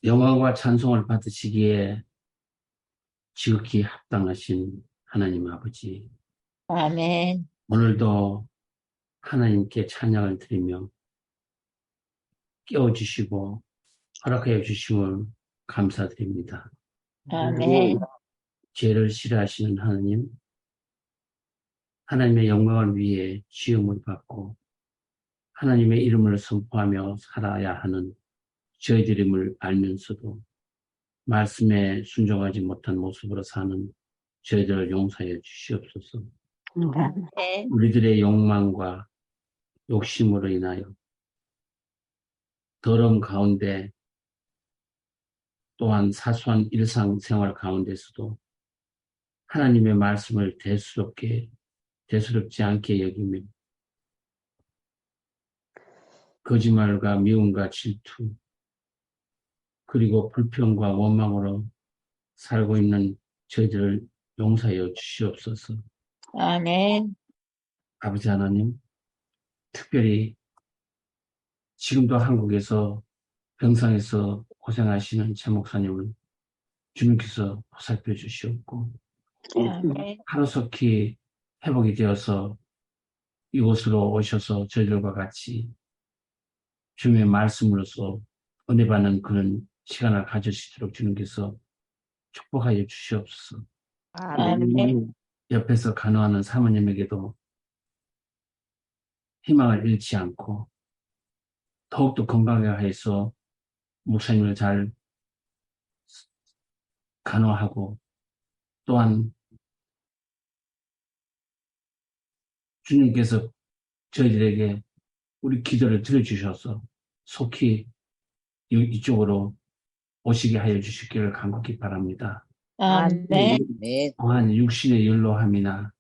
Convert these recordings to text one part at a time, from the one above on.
영광과 찬송을 받으시기에 지극히 합당하신 하나님 아버지, 아멘. 오늘도 하나님께 찬양을 드리며 깨워주시고 허락하여 주심을 감사드립니다. 아멘. 죄를 싫어하시는 하나님, 하나님의 영광을 위해 시험을 받고 하나님의 이름을 선포하며 살아야 하는 저희들임을 알면서도 말씀에 순종하지 못한 모습으로 사는 저희들을 용서하여 주시옵소서. 네. 우리들의 욕망과 욕심으로 인하여 더러움 가운데 또한 사소한 일상생활 가운데서도 하나님의 말씀을 대수롭지 않게 여기며 거짓말과 미움과 질투 그리고 불평과 원망으로 살고 있는 저희들을 용서하여 주시옵소서. 아멘. 아버지 하나님, 특별히 지금도 한국에서 병상에서 고생하시는 제 목사님을 주님께서 보살펴 주시옵고 아멘. 하루속히 회복이 되어서 이곳으로 오셔서 저희들과 같이 주님의 말씀으로서 은혜 받는 그런 시간을 가지시도록 주님께서 축복하여 주시옵소서. 아멘. 옆에서 간호하는 사모님에게도 희망을 잃지 않고 더욱더 건강하게 해서 목사님을 잘 간호하고 또한 주님께서 저희들에게 우리 기도를 들어주셔서 속히 이쪽으로 오시게 하여 주시기를 간곡히 바랍니다. 아멘. 또한 육신의 연로함이나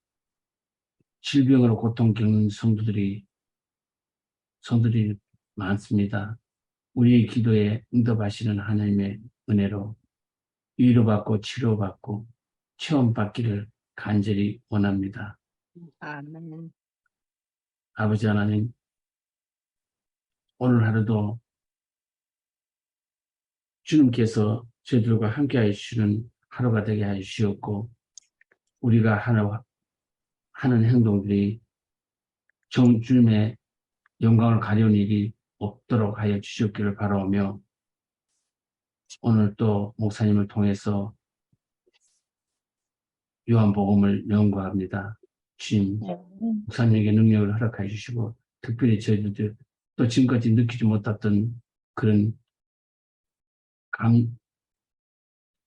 질병으로 고통 겪는 성도들이 많습니다. 우리의 기도에 응답하시는 하나님의 은혜로 위로받고 치료받고 체험받기를 간절히 원합니다. 아멘. 아버지 하나님, 오늘 하루도 주님께서 저희들과 함께하여 주시는 하루가 되게 하여 주시옵고 우리가 하는 행동들이 주님의 영광을 가려운 일이 없도록 하여 주시옵기를 바라오며 오늘 또 목사님을 통해서 요한복음을 연구합니다. 주님, 목사님에게 능력을 허락해 주시고 특별히 저희들 또 지금까지 느끼지 못했던 그런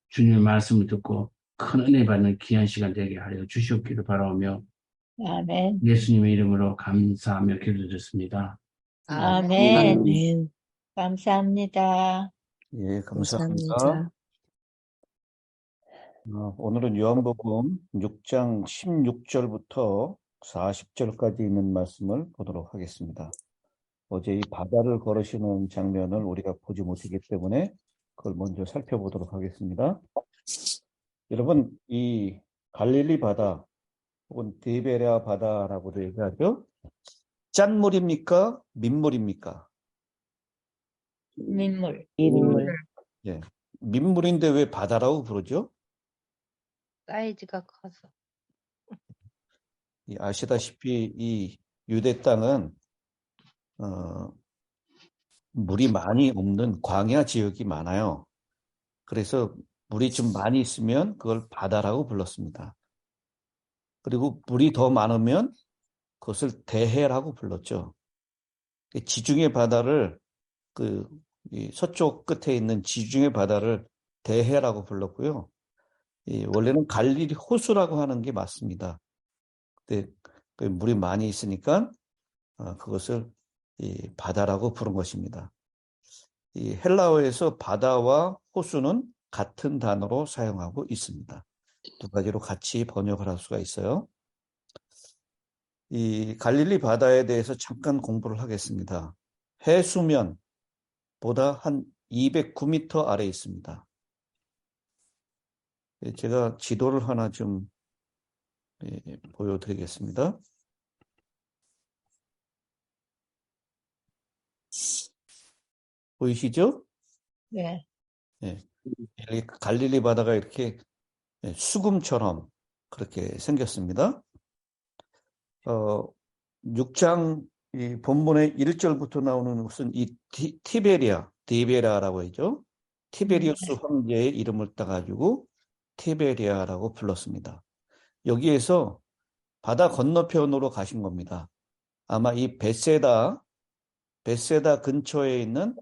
주님의 말씀을 듣고 큰 은혜 받는 귀한 시간 되게 하여 주시옵기를 바라오며 아멘. 예수님의 이름으로 감사하며 기도드렸습니다. 아멘. 감사합니다. 예, 감사합니다. 오늘은 요한복음 6장 16절부터 40절까지 있는 말씀을 보도록 하겠습니다. 어제 이 바다를 걸으시는 장면을 우리가 보지 못했기 때문에 그걸 먼저 살펴보도록 하겠습니다. 여러분, 이 갈릴리 바다 혹은 디베랴 바다라고도 얘기하죠. 짠물입니까? 민물입니까? 민물. 예, 민물인데 왜 바다라고 부르죠? 사이즈가 커서. 아시다시피 이 유대 땅은 물이 많이 없는 광야 지역이 많아요. 그래서 물이 좀 많이 있으면 그걸 바다라고 불렀습니다. 그리고 물이 더 많으면 그것을 대해라고 불렀죠. 지중해 바다를 이 서쪽 끝에 있는 지중해 바다를 대해라고 불렀고요. 원래는 갈릴리 호수라고 하는 게 맞습니다. 근데 물이 많이 있으니까 그것을 이 바다라고 부른 것입니다. 이 헬라어에서 바다와 호수는 같은 단어로 사용하고 있습니다. 두 가지로 같이 번역을 할 수가 있어요. 이 갈릴리 바다에 대해서 잠깐 공부를 하겠습니다. 해수면보다 한 209m 아래에 있습니다. 제가 지도를 하나 좀 보여드리겠습니다. 보이시죠? 네. 예, 갈릴리 바다가 이렇게 수금처럼 그렇게 생겼습니다. 6장 이 본문의 1절부터 나오는 것은 이 디베리아라고 하죠. 티베리우스 황제의 이름을 따가지고 티베리아라고 불렀습니다. 여기에서 바다 건너편으로 가신 겁니다. 아마 이 베세다 근처에 있는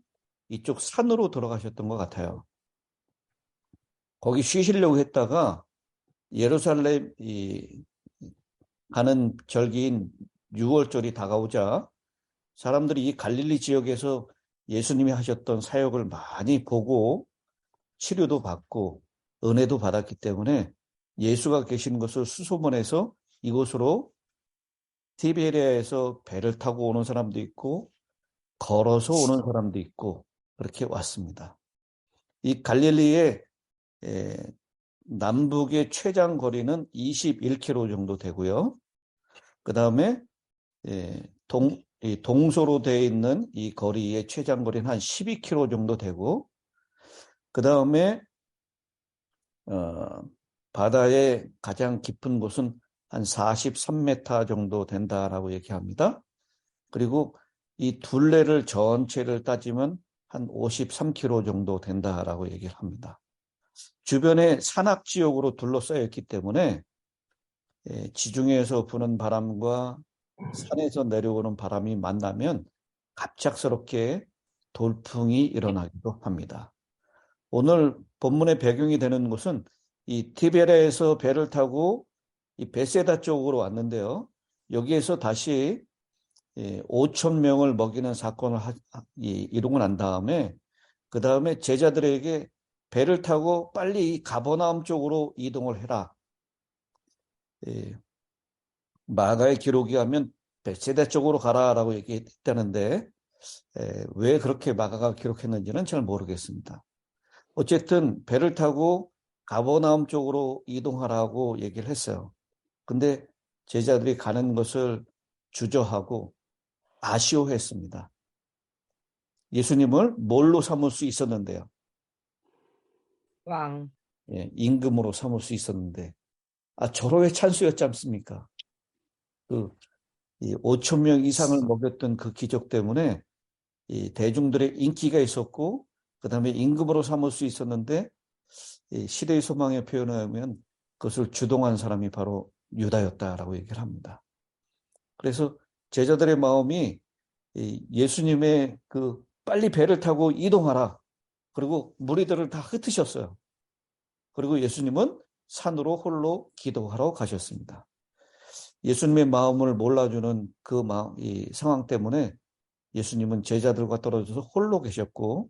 이쪽 산으로 들어가셨던 것 같아요. 거기 쉬시려고 했다가 예루살렘 가는 절기인 6월절이 다가오자 사람들이 이 갈릴리 지역에서 예수님이 하셨던 사역을 많이 보고 치료도 받고 은혜도 받았기 때문에 예수가 계신 것을 수소문해서 이곳으로 티베리아에서 배를 타고 오는 사람도 있고 걸어서 오는 사람도 있고 그렇게 왔습니다. 이 갈릴리의 남북의 최장 거리는 21km 정도 되고요. 그 다음에 동서로 되어 있는 이 거리의 최장 거리는 한 12km 정도 되고, 그 다음에 바다의 가장 깊은 곳은 한 43m 정도 된다라고 얘기합니다. 그리고 이 둘레를 전체를 따지면 한 53km 정도 된다라고 얘기를 합니다. 주변에 산악 지역으로 둘러싸여 있기 때문에 지중해에서 부는 바람과 산에서 내려오는 바람이 만나면 갑작스럽게 돌풍이 일어나기도 합니다. 오늘 본문의 배경이 되는 곳은 이 티베리아에서 배를 타고 이 베세다 쪽으로 왔는데요. 여기에서 다시 5천 명을 먹이는 사건을 이루고 난 다음에 그 다음에 제자들에게 배를 타고 빨리 가버나움 쪽으로 이동을 해라. 마가의 기록이 하면 베세다 쪽으로 가라라고 얘기했다는데 왜 그렇게 마가가 기록했는지는 잘 모르겠습니다. 어쨌든 배를 타고 가버나움 쪽으로 이동하라고 얘기를 했어요. 근데 제자들이 가는 것을 주저하고 아쉬워했습니다. 예수님을 뭘로 삼을 수 있었는데요? 왕. 임금으로 삼을 수 있었는데 절호의 찬스였지 않습니까? 5천 명 이상을 먹였던 그 기적 때문에 이 대중들의 인기가 있었고 그 다음에 임금으로 삼을 수 있었는데 시대의 소망에 표현하면 그것을 주동한 사람이 바로 유다였다라고 얘기를 합니다. 그래서 제자들의 마음이 예수님의 빨리 배를 타고 이동하라. 그리고 무리들을 다 흩으셨어요. 그리고 예수님은 산으로 홀로 기도하러 가셨습니다. 예수님의 마음을 몰라주는 이 상황 때문에 예수님은 제자들과 떨어져서 홀로 계셨고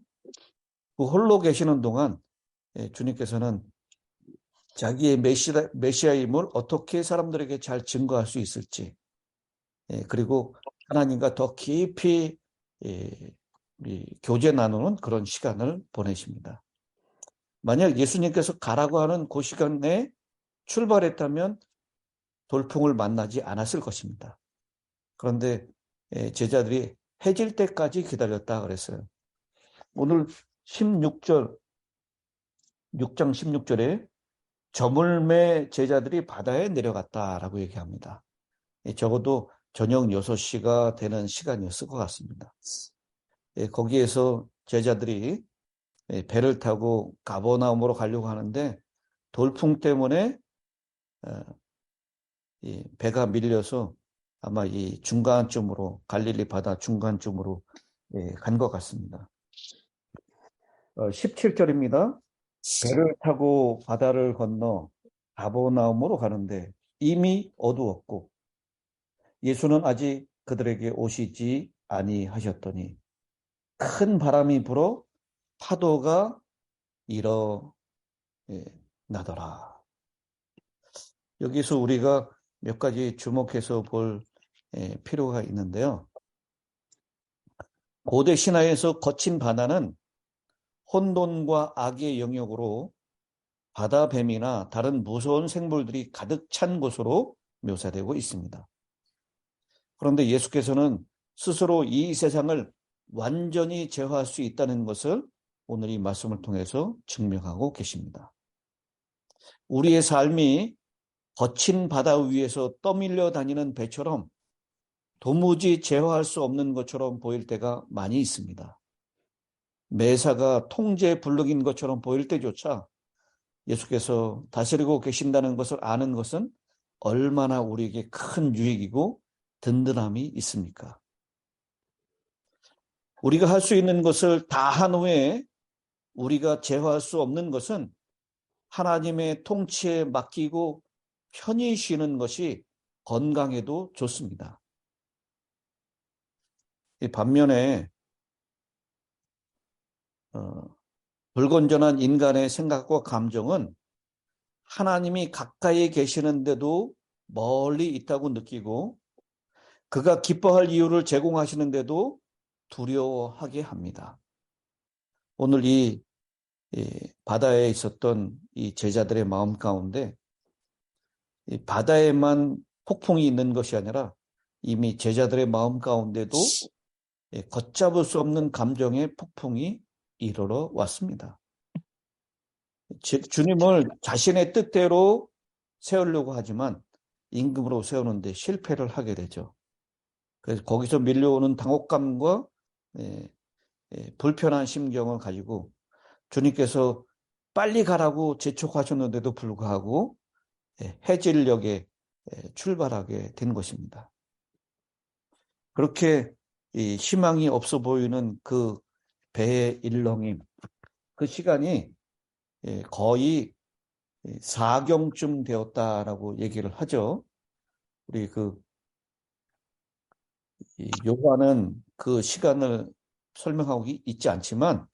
그 홀로 계시는 동안 주님께서는 자기의 메시아임을 어떻게 사람들에게 잘 증거할 수 있을지 그리고 하나님과 더 깊이 교제 나누는 그런 시간을 보내십니다. 만약 예수님께서 가라고 하는 그 시간에 출발했다면 돌풍을 만나지 않았을 것입니다. 그런데 제자들이 해질 때까지 기다렸다 그랬어요. 오늘 6장 16절에 저물매 제자들이 바다에 내려갔다라고 얘기합니다. 적어도 저녁 6시가 되는 시간이었을 것 같습니다. 거기에서 제자들이 배를 타고 가버나움으로 가려고 하는데 돌풍 때문에 배가 밀려서 아마 이 중간쯤으로 갈릴리 바다 중간쯤으로 간 것 같습니다. 17절입니다. 배를 타고 바다를 건너 가버나움으로 가는데 이미 어두웠고 예수는 아직 그들에게 오시지 아니하셨더니 큰 바람이 불어 파도가 일어나더라. 여기서 우리가 몇 가지 주목해서 볼 필요가 있는데요. 고대 신화에서 거친 바다는 혼돈과 악의 영역으로 바다 뱀이나 다른 무서운 생물들이 가득 찬 곳으로 묘사되고 있습니다. 그런데 예수께서는 스스로 이 세상을 완전히 제어할 수 있다는 것을 오늘 이 말씀을 통해서 증명하고 계십니다. 우리의 삶이 거친 바다 위에서 떠밀려 다니는 배처럼 도무지 제어할 수 없는 것처럼 보일 때가 많이 있습니다. 매사가 통제 불능인 것처럼 보일 때조차 예수께서 다스리고 계신다는 것을 아는 것은 얼마나 우리에게 큰 유익이고 든든함이 있습니까? 우리가 할 수 있는 것을 다 한 후에 우리가 제어할 수 없는 것은 하나님의 통치에 맡기고 편히 쉬는 것이 건강에도 좋습니다. 반면에 불건전한 인간의 생각과 감정은 하나님이 가까이 계시는데도 멀리 있다고 느끼고 그가 기뻐할 이유를 제공하시는데도 두려워하게 합니다. 오늘 이 바다에 있었던 이 제자들의 마음 가운데 이 바다에만 폭풍이 있는 것이 아니라 이미 제자들의 마음 가운데도 걷잡을 수 없는 감정의 폭풍이 이르러 왔습니다. 주님을 자신의 뜻대로 세우려고 하지만 임금으로 세우는데 실패를 하게 되죠. 그래서 거기서 밀려오는 당혹감과 불편한 심경을 가지고 주님께서 빨리 가라고 재촉하셨는데도 불구하고 해질녘에 출발하게 된 것입니다. 그렇게 희망이 없어 보이는 그 배의 일렁임, 그 시간이 거의 사경쯤 되었다라고 얘기를 하죠. 우리 요한은 그 시간을 설명하고 있지 않지만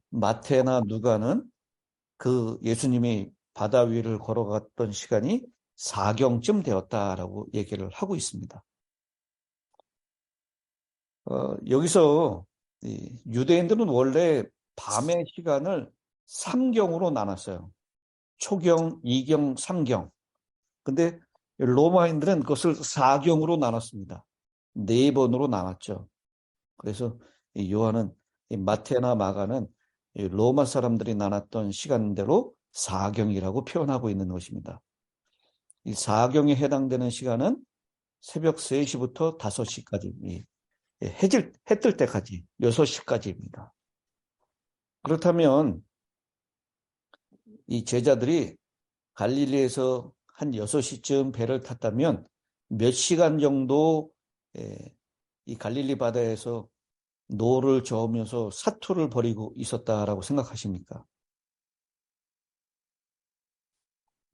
마태나 누가는 그 예수님이 바다 위를 걸어갔던 시간이 사경쯤 되었다라고 얘기를 하고 있습니다. 여기서 유대인들은 원래 밤의 시간을 3경으로 나눴어요. 초경, 2경, 3경. 근데 로마인들은 그것을 4경으로 나눴습니다. 4번으로 나눴죠. 그래서 요한은 마태나 마가는 로마 사람들이 나눴던 시간대로 4경이라고 표현하고 있는 것입니다. 이 4경에 해당되는 시간은 새벽 3시부터 5시까지, 해 뜰 때까지 6시까지입니다. 그렇다면 이 제자들이 갈릴리에서 한 6시쯤 배를 탔다면 몇 시간 정도 이 갈릴리 바다에서 노를 저으면서 사투를 벌이고 있었다라고 생각하십니까?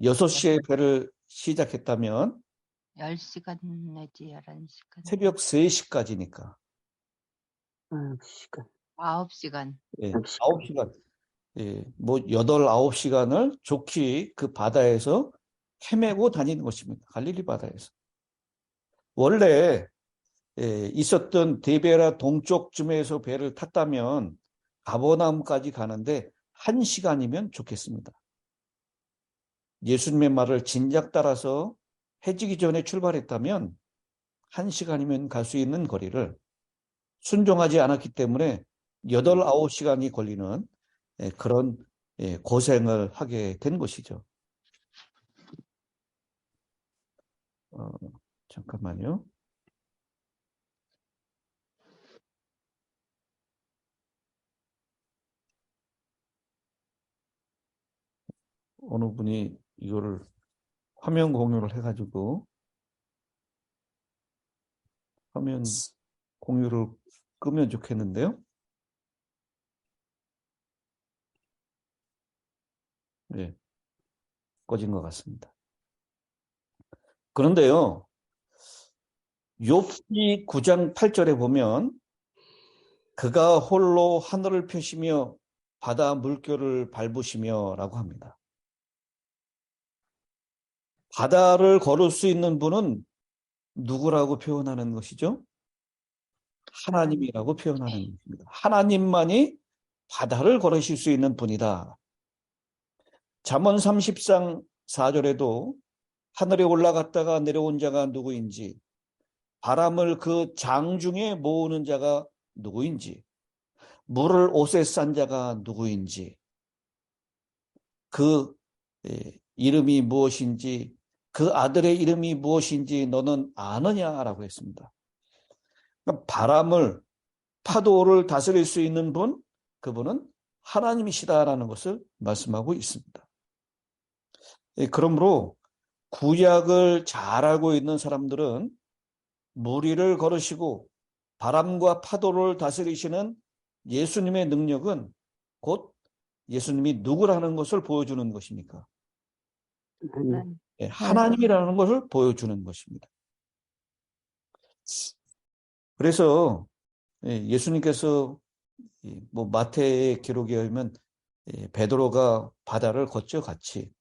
6시에 배를 시작했다면 10시간 내지 11시간. 새벽 3시까지니까. 9시간. 9시간. 뭐 8, 9시간을 좋게 그 바다에서 헤매고 다니는 것입니다. 갈릴리 바다에서. 원래 있었던 데베라 동쪽쯤에서 배를 탔다면 가버나움까지 가는데 1시간이면 좋겠습니다. 예수님의 말을 진작 따라서 해지기 전에 출발했다면 1시간이면 갈 수 있는 거리를 순종하지 않았기 때문에 8, 9시간이 걸리는 그런 고생을 하게 된 것이죠. 잠깐만요. 어느 분이 이거를 화면 공유를 해가지고 화면 공유를 끄면 좋겠는데요. 네, 꺼진 것 같습니다. 그런데요, 욥기 9장 8절에 보면 그가 홀로 하늘을 펴시며 바다 물결을 밟으시며 라고 합니다. 바다를 걸을 수 있는 분은 누구라고 표현하는 것이죠? 하나님이라고 표현하는 것입니다. 하나님만이 바다를 걸으실 수 있는 분이다. 잠언 30장 4절에도 하늘에 올라갔다가 내려온 자가 누구인지, 바람을 그 장중에 모으는 자가 누구인지, 물을 옷에 싼 자가 누구인지, 그 이름이 무엇인지, 그 아들의 이름이 무엇인지 너는 아느냐라고 했습니다. 그러니까 바람을, 파도를 다스릴 수 있는 분, 그분은 하나님이시다라는 것을 말씀하고 있습니다. 그러므로 구약을 잘 알고 있는 사람들은 무리를 걸으시고 바람과 파도를 다스리시는 예수님의 능력은 곧 예수님이 누구라는 것을 보여주는 것입니까? 하나님이라는 것을 보여주는 것입니다. 그래서 예수님께서 뭐 마태의 기록에 의하면 베드로가 바다를 걷죠, 같이.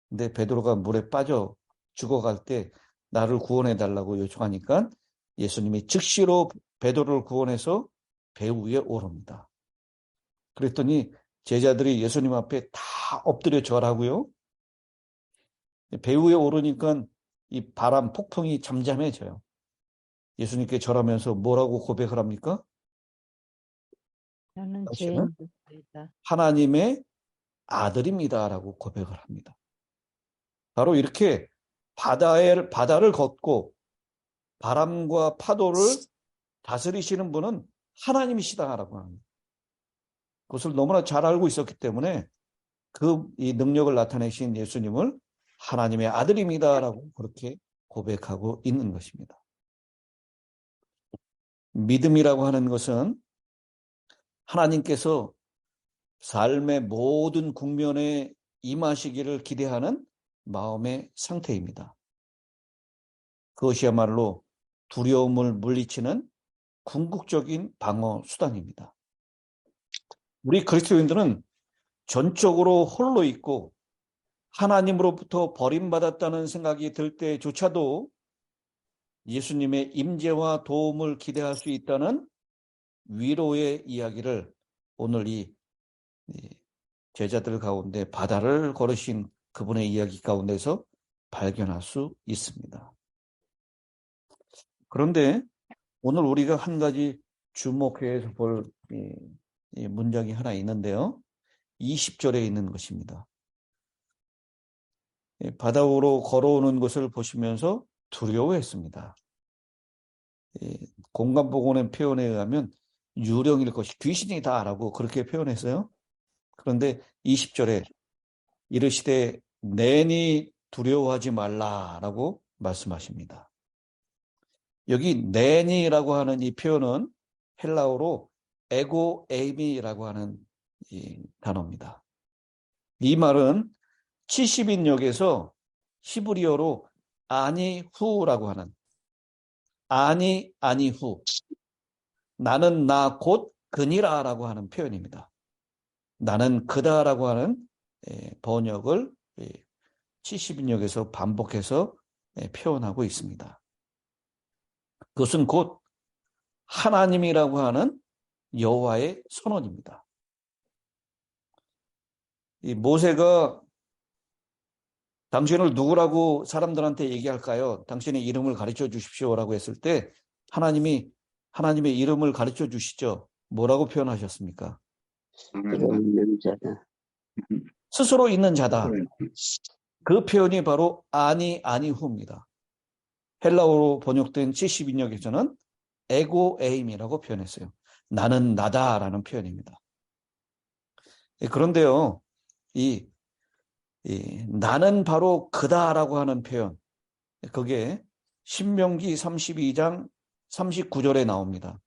근데 베드로가 물에 빠져 죽어갈 때 나를 구원해 달라고 요청하니까 예수님이 즉시로 베드로를 구원해서 배 위에 오릅니다. 그랬더니 제자들이 예수님 앞에 다 엎드려 절하고요. 배 위에 오르니까 이 바람 폭풍이 잠잠해져요. 예수님께 절하면서 뭐라고 고백을 합니까? 저는 당신은 죄인입니다. 하나님의 아들입니다라고 고백을 합니다. 바로 이렇게 바다를 걷고 바람과 파도를 다스리시는 분은 하나님이시다라고 합니다. 그것을 너무나 잘 알고 있었기 때문에 이 능력을 나타내신 예수님을 하나님의 아들입니다라고 그렇게 고백하고 있는 것입니다. 믿음이라고 하는 것은 하나님께서 삶의 모든 국면에 임하시기를 기대하는 마음의 상태입니다. 그것이야말로 두려움을 물리치는 궁극적인 방어 수단입니다. 우리 그리스도인들은 전적으로 홀로 있고 하나님으로부터 버림받았다는 생각이 들 때조차도 예수님의 임재와 도움을 기대할 수 있다는 위로의 이야기를 오늘 이 제자들 가운데 바다를 걸으신 그분의 이야기 가운데서 발견할 수 있습니다. 그런데 오늘 우리가 한 가지 주목해서 볼 문장이 하나 있는데요. 20절에 있는 것입니다. 바다 위로 걸어오는 것을 보시면서 두려워했습니다. 공간복원의 표현에 의하면 유령일 것이 귀신이다라고 그렇게 표현했어요. 그런데 20절에 이르시되 내니 두려워하지 말라라고 말씀하십니다. 여기 내니라고 하는 이 표현은 헬라어로 에고 에이미라고 하는 이 단어입니다. 이 말은 70인역에서 히브리어로 아니후라고 하는 아니후 나는 나 곧 그니라라고 하는 표현입니다. 나는 그다라고 하는 번역을 70인역에서 반복해서 표현하고 있습니다. 그것은 곧 하나님이라고 하는 여호와의 선언입니다. 이 모세가 당신을 누구라고 사람들한테 얘기할까요? 당신의 이름을 가르쳐 주십시오라고 했을 때 하나님의 이름을 가르쳐 주시죠. 뭐라고 표현하셨습니까? 스스로 있는 자다. 스스로 있는 자다. 그 표현이 바로 아니후입니다. 헬라어로 번역된 70인역에서는 에고 에임이라고 표현했어요. 나는 나다라는 표현입니다. 그런데요, 나는 바로 그다라고 하는 표현, 그게 신명기 32장 39절에 나옵니다.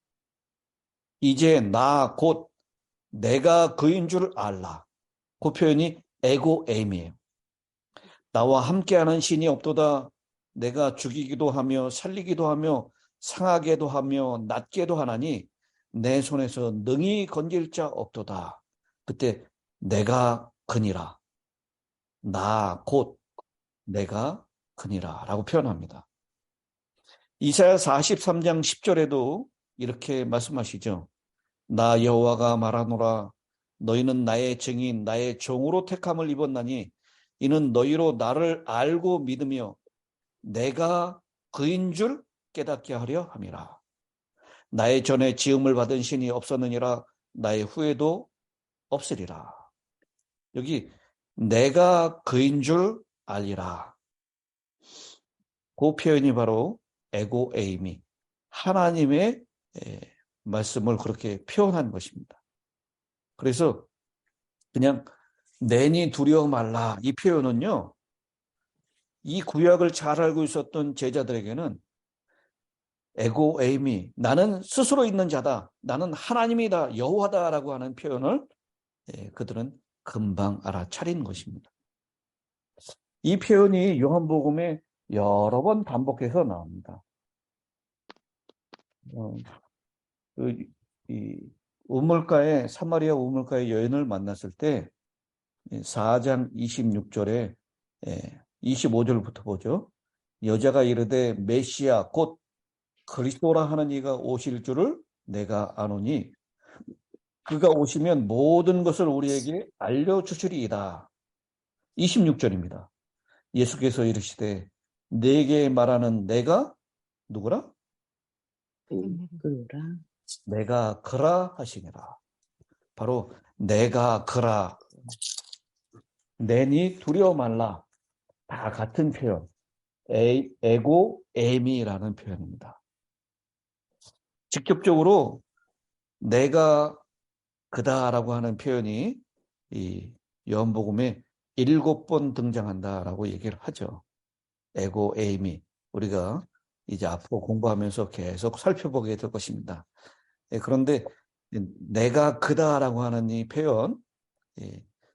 이제 나 곧 내가 그인 줄 알라. 그 표현이 에고 에임이에요. 나와 함께하는 신이 없도다. 내가 죽이기도 하며 살리기도 하며 상하게도 하며 낫게도 하나니 내 손에서 능히 건질 자 없도다. 그때 내가 그니라. 나 곧 내가 그니라 라고 표현합니다. 이사야 43장 10절에도 이렇게 말씀하시죠. 나 여호와가 말하노라. 너희는 나의 증인 나의 종으로 택함을 입었나니 이는 너희로 나를 알고 믿으며 내가 그인 줄 깨닫게 하려 함이라. 나의 전에 지음을 받은 신이 없었느니라. 나의 후회도 없으리라. 여기 내가 그인 줄 알리라. 그 표현이 바로 에고 에이미, 하나님의 말씀을 그렇게 표현한 것입니다. 그래서 그냥 내니 두려워 말라, 이 표현은요, 이 구약을 잘 알고 있었던 제자들에게는 에고 에이미, 나는 스스로 있는 자다, 나는 하나님이다, 여호와다라고 하는 표현을 그들은 금방 알아차린 것입니다. 이 표현이 요한복음에 여러 번 반복해서 나옵니다. 사마리아 우물가의 여인을 만났을 때 4장 26절에 25절부터 보죠. 여자가 이르되 메시아 곧 그리스도라 하는 이가 오실 줄을 내가 아노니 그가 오시면 모든 것을 우리에게 알려주시리이다. 26절입니다. 예수께서 이르시되 내게 말하는 내가 누구라? 그라. 내가 그라 하시니라. 바로 내가 그라, 내니 두려워 말라, 다 같은 표현, 에고 에미라는 표현입니다. 직접적으로 내가 그다라고 하는 표현이 이 요한복음에 7번 등장한다라고 얘기를 하죠. 에고 에이미, 우리가 이제 앞으로 공부하면서 계속 살펴보게 될 것입니다. 그런데 내가 그다라고 하는 이 표현,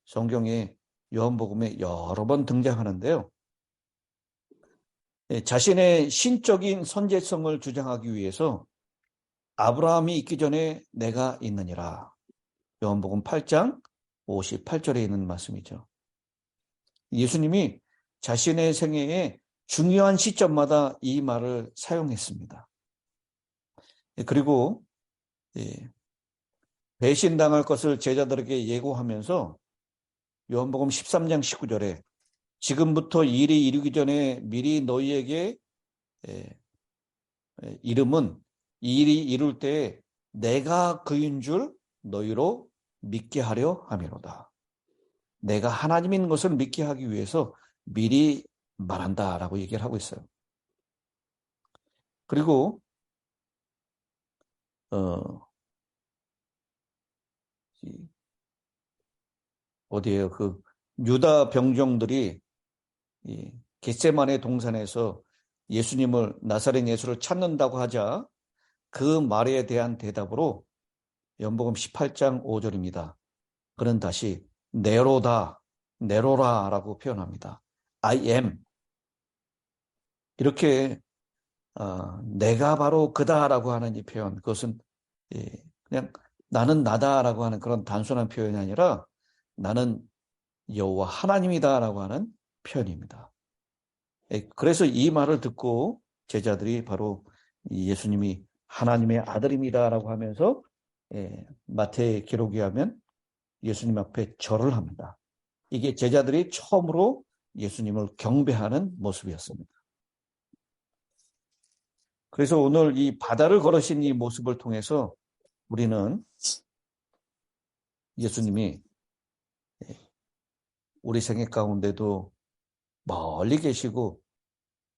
성경에 요한복음에 여러 번 등장하는데요. 자신의 신적인 선제성을 주장하기 위해서 아브라함이 있기 전에 내가 있느니라. 요한복음 8장 58절에 있는 말씀이죠. 예수님이 자신의 생애에 중요한 시점마다 이 말을 사용했습니다. 그리고 배신당할 것을 제자들에게 예고하면서 요한복음 13장 19절에 지금부터 일이 이르기 전에 미리 너희에게 이름은 이 일이 이룰 때에 내가 그인 줄 너희로 믿게 하려 함이로다. 내가 하나님인 것을 믿게 하기 위해서 미리 말한다라고 얘기를 하고 있어요. 그리고 어디에요? 그 유다 병정들이 이 겟세마네 동산에서 예수님을, 나사렛 예수를 찾는다고 하자 그 말에 대한 대답으로 요한복음 18장 5절입니다. 그는 다시 네로다, 네로라라고 표현합니다. I am. 이렇게 내가 바로 그다라고 하는 이 표현, 그것은 그냥 나는 나다라고 하는 그런 단순한 표현이 아니라 나는 여호와 하나님이다라고 하는 표현입니다. 그래서 이 말을 듣고 제자들이 바로 예수님이 하나님의 아들입니다라고 하면서 마태 기록에 하면 예수님 앞에 절을 합니다. 이게 제자들이 처음으로 예수님을 경배하는 모습이었습니다. 그래서 오늘 이 바다를 걸으신 이 모습을 통해서 우리는 예수님이 우리 생애 가운데도 멀리 계시고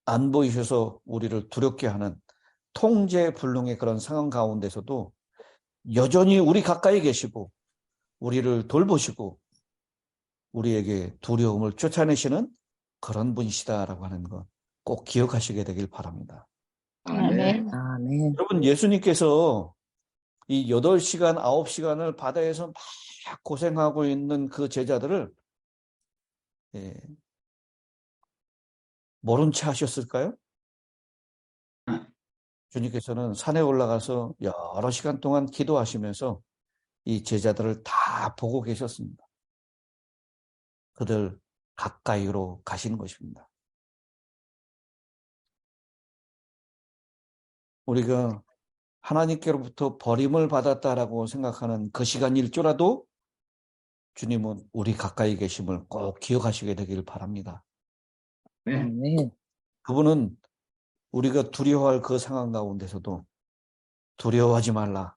안 보이셔서 우리를 두렵게 하는 통제불능의 그런 상황 가운데서도 여전히 우리 가까이 계시고 우리를 돌보시고 우리에게 두려움을 쫓아내시는 그런 분이시다라고 하는 것 꼭 기억하시게 되길 바랍니다. 아멘. 아멘. 여러분, 예수님께서 이 8시간, 9시간을 바다에서 막 고생하고 있는 그 제자들을 모른 채 하셨을까요? 주님께서는 산에 올라가서 여러 시간 동안 기도하시면서 이 제자들을 다 보고 계셨습니다. 그들 가까이로 가신 것입니다. 우리가 하나님께로부터 버림을 받았다라고 생각하는 그 시간일조라도 주님은 우리 가까이 계심을 꼭 기억하시게 되길 바랍니다. 아멘. 그분은 우리가 두려워할 그 상황 가운데서도 두려워하지 말라.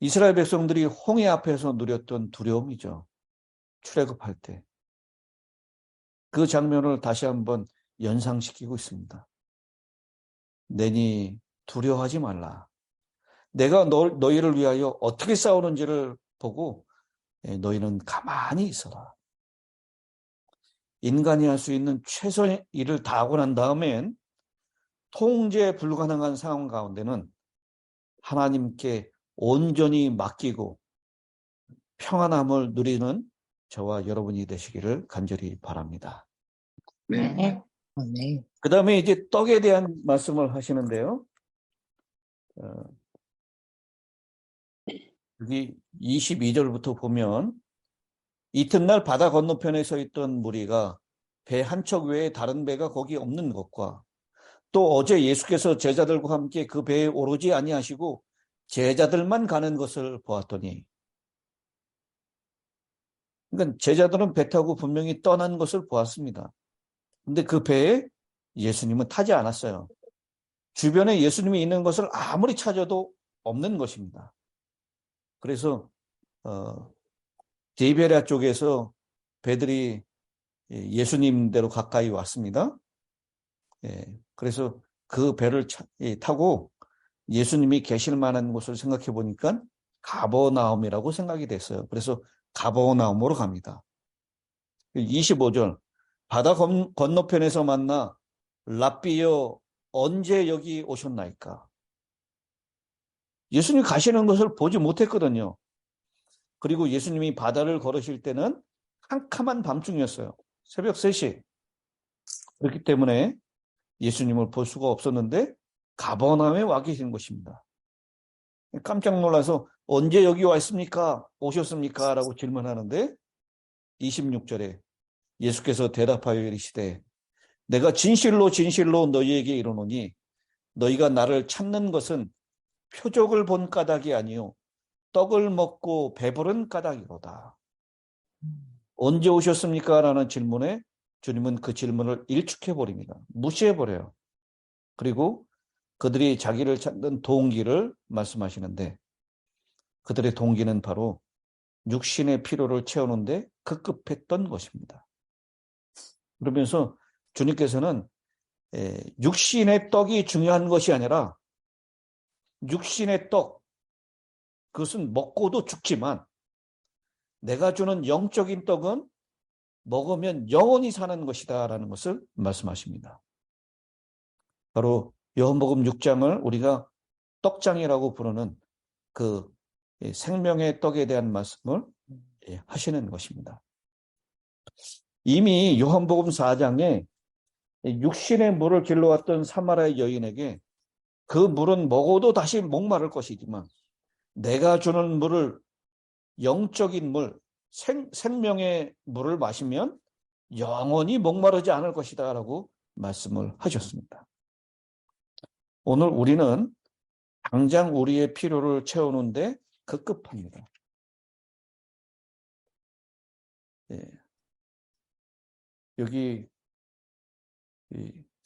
이스라엘 백성들이 홍해 앞에서 누렸던 두려움이죠. 출애굽할 때. 그 장면을 다시 한번 연상시키고 있습니다. 내니 두려워하지 말라. 내가 너희를 위하여 어떻게 싸우는지를 보고 너희는 가만히 있어라. 인간이 할 수 있는 최선의 일을 다 하고 난 다음엔 통제 불가능한 상황 가운데는 하나님께 온전히 맡기고 평안함을 누리는 저와 여러분이 되시기를 간절히 바랍니다. 네. 아멘. 그 다음에 이제 떡에 대한 말씀을 하시는데요. 여기 22절부터 보면 이튿날 바다 건너편에 서 있던 무리가 배 한 척 외에 다른 배가 거기 없는 것과 또 어제 예수께서 제자들과 함께 그 배에 오르지 아니하시고 제자들만 가는 것을 보았더니, 그러니까 제자들은 배 타고 분명히 떠난 것을 보았습니다. 근데 그 배에 예수님은 타지 않았어요. 주변에 예수님이 있는 것을 아무리 찾아도 없는 것입니다. 그래서 디베랴 쪽에서 배들이 예수님대로 가까이 왔습니다. 그래서 그 배를 타고 예수님이 계실 만한 곳을 생각해 보니까 가버나움이라고 생각이 됐어요. 그래서 가버나움으로 갑니다. 25절, 바다 건너편에서 만나 랍비여 언제 여기 오셨나이까? 예수님이 가시는 것을 보지 못했거든요. 그리고 예수님이 바다를 걸으실 때는 캄캄한 밤중이었어요. 새벽 3시. 그렇기 때문에 예수님을 볼 수가 없었는데 가버나움에 와 계신 것입니다. 깜짝 놀라서 언제 여기 왔습니까? 오셨습니까? 라고 질문하는데 26절에 예수께서 대답하여 이르시되 내가 진실로 진실로 너희에게 이르노니 너희가 나를 찾는 것은 표적을 본 까닭이 아니요 떡을 먹고 배부른 까닭이로다. 언제 오셨습니까? 라는 질문에 주님은 그 질문을 일축해버립니다. 무시해버려요. 그리고 그들이 자기를 찾는 동기를 말씀하시는데 그들의 동기는 바로 육신의 필요를 채우는데 급급했던 것입니다. 그러면서 주님께서는 육신의 떡이 중요한 것이 아니라 육신의 떡, 그것은 먹고도 죽지만 내가 주는 영적인 떡은 먹으면 영원히 사는 것이다 라는 것을 말씀하십니다. 바로 요한복음 6장을 우리가 떡장이라고 부르는 그 생명의 떡에 대한 말씀을 하시는 것입니다. 이미 요한복음 4장에 육신의 물을 길러왔던 사마리아 여인에게 그 물은 먹어도 다시 목마를 것이지만 내가 주는 물을 영적인 물, 생명의 물을 마시면 영원히 목마르지 않을 것이다 라고 말씀을 하셨습니다. 오늘 우리는 당장 우리의 필요를 채우는데 급급합니다. 여기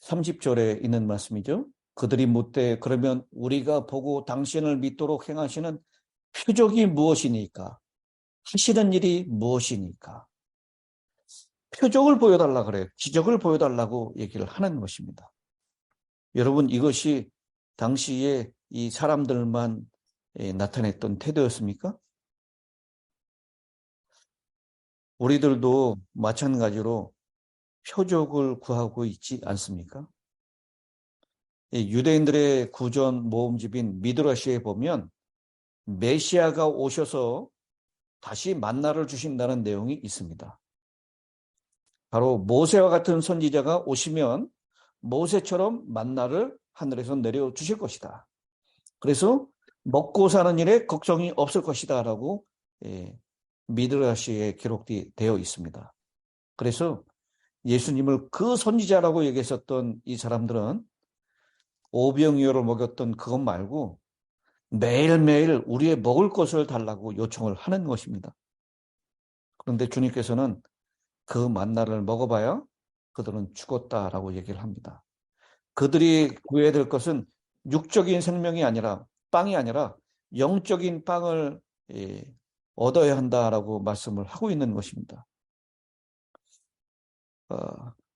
30절에 있는 말씀이죠. 그들이 묻되 그러면 우리가 보고 당신을 믿도록 행하시는 표적이 무엇이니까? 하시는 일이 무엇이니까? 표적을 보여달라 그래요. 기적을 보여달라고 얘기를 하는 것입니다. 여러분, 이것이 당시에 이 사람들만 나타냈던 태도였습니까? 우리들도 마찬가지로 표적을 구하고 있지 않습니까? 유대인들의 구전 모음집인 미드라시에 보면 메시아가 오셔서 다시 만나를 주신다는 내용이 있습니다. 바로 모세와 같은 선지자가 오시면 모세처럼 만나를 하늘에서 내려주실 것이다. 그래서 먹고 사는 일에 걱정이 없을 것이다 라고 미드라시에 기록되어 있습니다. 그래서 예수님을 그 선지자라고 얘기했었던 이 사람들은 오병이어를 먹였던 그것 말고 매일매일 우리의 먹을 것을 달라고 요청을 하는 것입니다. 그런데 주님께서는 그 만나를 먹어봐야 그들은 죽었다라고 얘기를 합니다. 그들이 구해야 될 것은 육적인 생명이 아니라 빵이 아니라 영적인 빵을 얻어야 한다라고 말씀을 하고 있는 것입니다.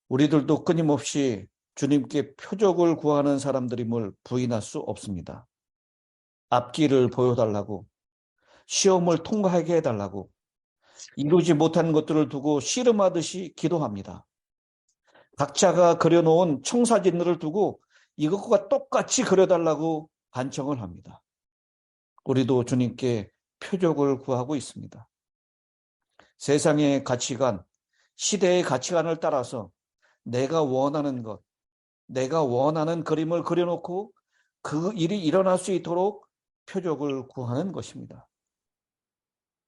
우리들도 끊임없이 주님께 표적을 구하는 사람들임을 부인할 수 없습니다. 앞길을 보여달라고, 시험을 통과하게 해달라고, 이루지 못한 것들을 두고 씨름하듯이 기도합니다. 각자가 그려놓은 청사진들을 두고 이것과 똑같이 그려달라고 간청을 합니다. 우리도 주님께 표적을 구하고 있습니다. 세상의 가치관, 시대의 가치관을 따라서 내가 원하는 것, 내가 원하는 그림을 그려놓고 그 일이 일어날 수 있도록 표적을 구하는 것입니다.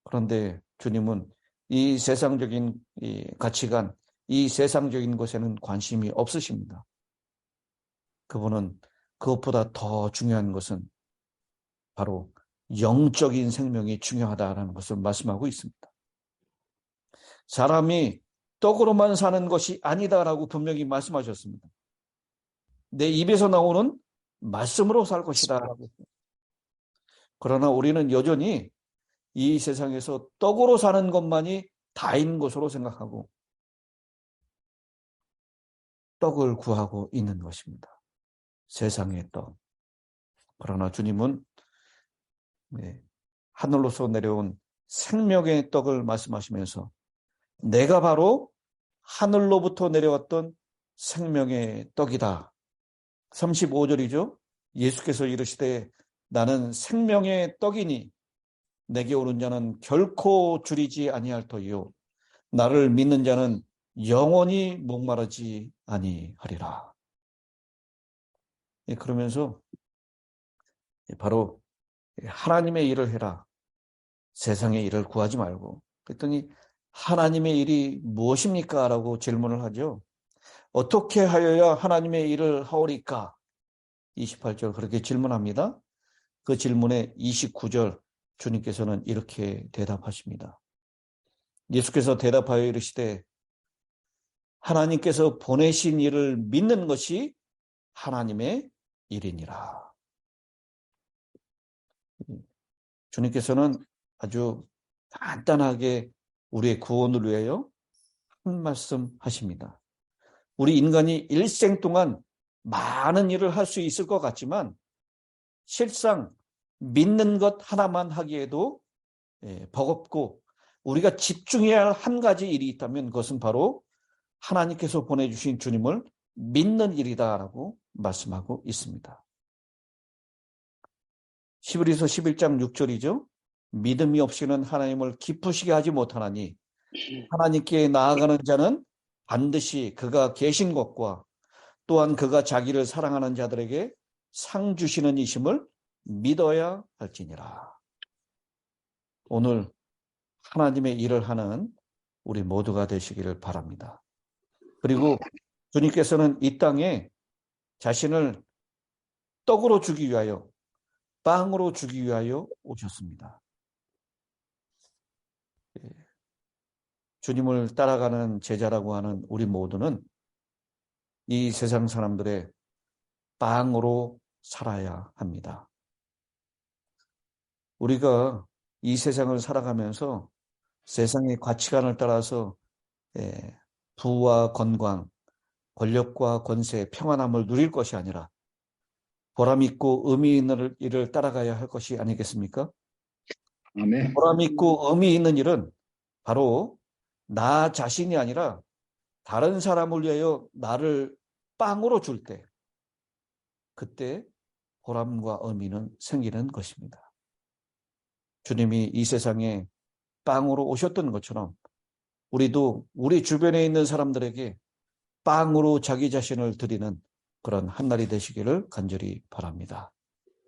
그런데 주님은 이 세상적인 가치관, 이 세상적인 것에는 관심이 없으십니다. 그분은 그것보다 더 중요한 것은 바로 영적인 생명이 중요하다는 것을 말씀하고 있습니다. 사람이 떡으로만 사는 것이 아니다라고 분명히 말씀하셨습니다. 내 입에서 나오는 말씀으로 살 것이다. 그러나 우리는 여전히 이 세상에서 떡으로 사는 것만이 다인 것으로 생각하고 떡을 구하고 있는 것입니다. 세상의 떡. 그러나 주님은 하늘로서 내려온 생명의 떡을 말씀하시면서 내가 바로 하늘로부터 내려왔던 생명의 떡이다. 35절이죠. 예수께서 이르시되 나는 생명의 떡이니 내게 오는 자는 결코 줄이지 아니할 터이요 나를 믿는 자는 영원히 목마르지 아니하리라. 그러면서 바로 하나님의 일을 해라. 세상의 일을 구하지 말고. 그랬더니 하나님의 일이 무엇입니까? 라고 질문을 하죠. 어떻게 하여야 하나님의 일을 하오리까? 28절 그렇게 질문합니다. 그 질문에 29절 주님께서는 이렇게 대답하십니다. 예수께서 대답하여 이르시되 하나님께서 보내신 일을 믿는 것이 하나님의 일이니라. 주님께서는 아주 간단하게 우리의 구원을 위하여 한 말씀 하십니다. 우리 인간이 일생 동안 많은 일을 할 수 있을 것 같지만 실상 믿는 것 하나만 하기에도 버겁고 우리가 집중해야 할 한 가지 일이 있다면 그것은 바로 하나님께서 보내주신 주님을 믿는 일이다라고 말씀하고 있습니다. 히브리서 11장 6절이죠. 믿음이 없이는 하나님을 기쁘시게 하지 못하나니 하나님께 나아가는 자는 반드시 그가 계신 것과 또한 그가 자기를 사랑하는 자들에게 상 주시는 이심을 믿어야 할지니라. 오늘 하나님의 일을 하는 우리 모두가 되시기를 바랍니다. 그리고 주님께서는 이 땅에 자신을 떡으로 주기 위하여 빵으로 주기 위하여 오셨습니다. 주님을 따라가는 제자라고 하는 우리 모두는 이 세상 사람들의 빵으로 살아야 합니다. 우리가 이 세상을 살아가면서 세상의 가치관을 따라서 부와 건강, 권력과 권세, 평안함을 누릴 것이 아니라 보람 있고 의미 있는 일을 따라가야 할 것이 아니겠습니까? 아멘. 보람 있고 의미 있는 일은 바로 나 자신이 아니라 다른 사람을 위하여 나를 빵으로 줄 때, 그때 보람과 의미는 생기는 것입니다. 주님이 이 세상에 빵으로 오셨던 것처럼 우리도 우리 주변에 있는 사람들에게 빵으로 자기 자신을 드리는 그런 한 날이 되시기를 간절히 바랍니다.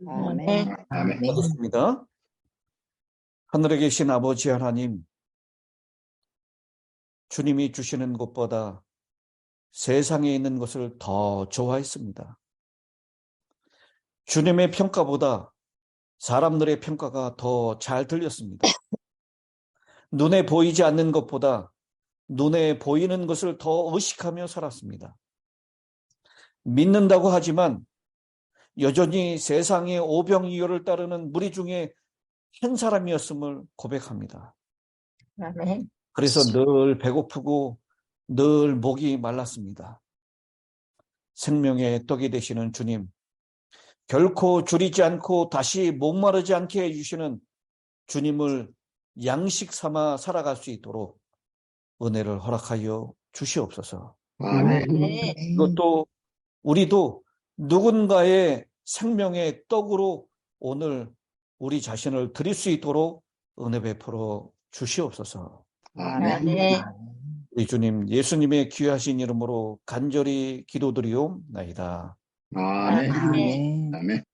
아멘. 아멘. 기도드립니다. 하늘에 계신 아버지 하나님, 주님이 주시는 것보다 세상에 있는 것을 더 좋아했습니다. 주님의 평가보다 사람들의 평가가 더 잘 들렸습니다. 눈에 보이지 않는 것보다 눈에 보이는 것을 더 의식하며 살았습니다. 믿는다고 하지만 여전히 세상의 오병이어를 따르는 무리 중에 한 사람이었음을 고백합니다. 아멘. 그래서 늘 배고프고 늘 목이 말랐습니다. 생명의 떡이 되시는 주님, 결코 줄이지 않고 다시 목마르지 않게 해주시는 주님을 양식 삼아 살아갈 수 있도록 은혜를 허락하여 주시옵소서. 아멘. 이것도 우리도 누군가의 생명의 떡으로 오늘 우리 자신을 드릴 수 있도록 은혜 베풀어 주시옵소서. 아멘. 우리 주님 예수님의 귀하신 이름으로 간절히 기도드리옵나이다. 아멘. 아멘. 아멘.